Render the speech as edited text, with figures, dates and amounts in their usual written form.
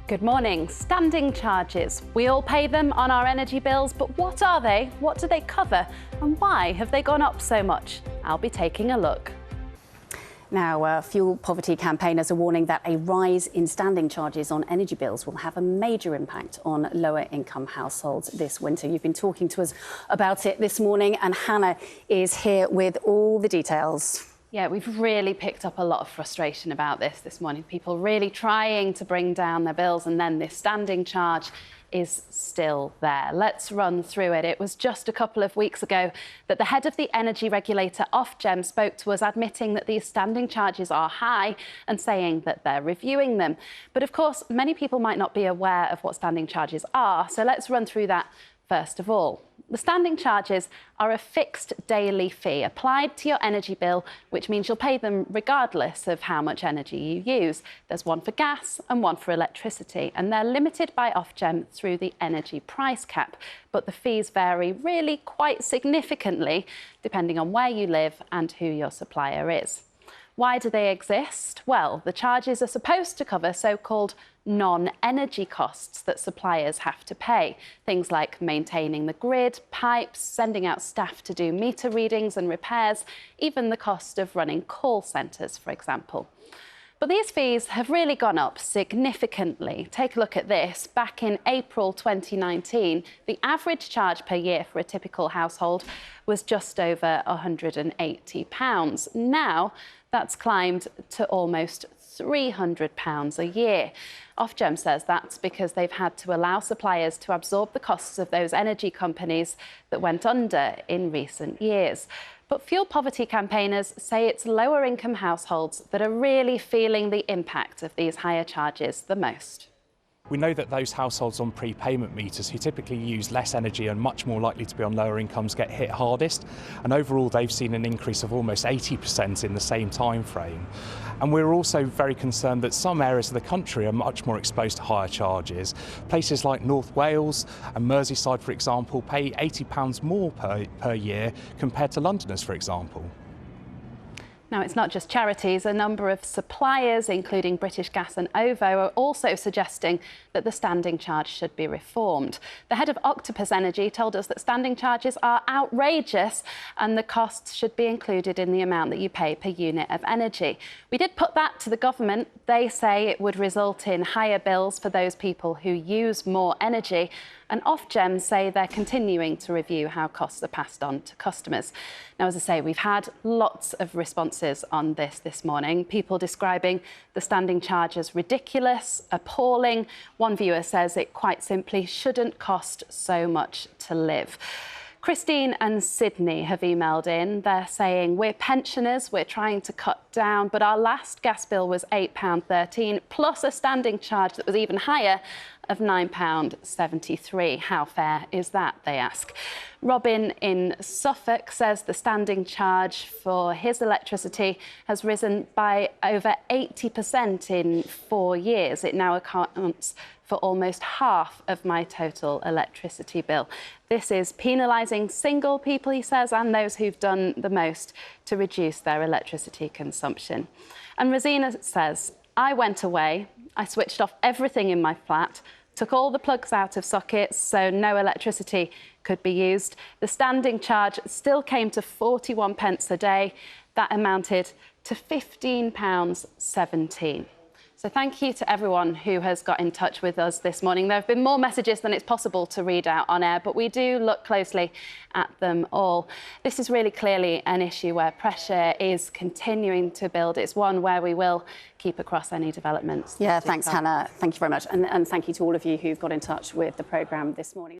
Good morning. Standing charges. We all pay them on our energy bills, but what are they? What do they cover? And why have they gone up so much? I'll be taking a look. Now, fuel poverty campaigners are warning that a rise in standing charges on energy bills will have a major impact on lower income households this winter. You've been talking to us about it this morning, and Hannah is here with all the details. Yeah, we've really picked up a lot of frustration about this morning. People really trying to bring down their bills, and then this standing charge is still there. Let's run through it. It was just a couple of weeks ago that the head of the energy regulator, Ofgem, spoke to us admitting that these standing charges are high and saying that they're reviewing them. But of course, many people might not be aware of what standing charges are, so let's run through that first of all. The standing charges are a fixed daily fee applied to your energy bill, which means you'll pay them regardless of how much energy you use. There's one for gas and one for electricity, and they're limited by Ofgem through the energy price cap. But the fees vary really quite significantly depending on where you live and who your supplier is. Why do they exist? Well, the charges are supposed to cover so-called non-energy costs that suppliers have to pay. Things like maintaining the grid, pipes, sending out staff to do meter readings and repairs, even the cost of running call centres, for example. But these fees have really gone up significantly. Take a look at this. Back in April 2019, the average charge per year for a typical household was just over £180. Now, that's climbed to almost £300 a year. Ofgem says that's because they've had to allow suppliers to absorb the costs of those energy companies that went under in recent years. But fuel poverty campaigners say it's lower income households that are really feeling the impact of these higher charges the most. We know that those households on prepayment meters who typically use less energy and much more likely to be on lower incomes get hit hardest. And overall, they've seen an increase of almost 80% in the same time frame. And we're also very concerned that some areas of the country are much more exposed to higher charges. Places like North Wales and Merseyside, for example, pay £80 more per year compared to Londoners, for example. Now, it's not just charities. A number of suppliers, including British Gas and OVO, are also suggesting that the standing charge should be reformed. The head of Octopus Energy told us that standing charges are outrageous and the costs should be included in the amount that you pay per unit of energy. We did put that to the government. They say it would result in higher bills for those people who use more energy. And Ofgem say they're continuing to review how costs are passed on to customers. Now, as I say, we've had lots of responses on this morning. People describing the standing charge as ridiculous, appalling. One viewer says it quite simply shouldn't cost so much to live. Christine and Sydney have emailed in. They're saying, we're pensioners, we're trying to cut down, but our last gas bill was £8.13, plus a standing charge that was even higher of £9.73. How fair is that, they ask. Robin in Suffolk says the standing charge for his electricity has risen by over 80% in 4 years. It now accounts for almost half of my total electricity bill. This is penalising single people, he says, and those who've done the most to reduce their electricity consumption. And Rosina says, I went away, I switched off everything in my flat, took all the plugs out of sockets so no electricity could be used. The standing charge still came to 41 pence a day. That amounted to £15.17. So thank you to everyone who has got in touch with us this morning. There have been more messages than it's possible to read out on air, but we do look closely at them all. This is really clearly an issue where pressure is continuing to build. It's one where we will keep across any developments. Yeah, thanks, Hannah. Thank you very much. And thank you to all of you who've got in touch with the programme this morning.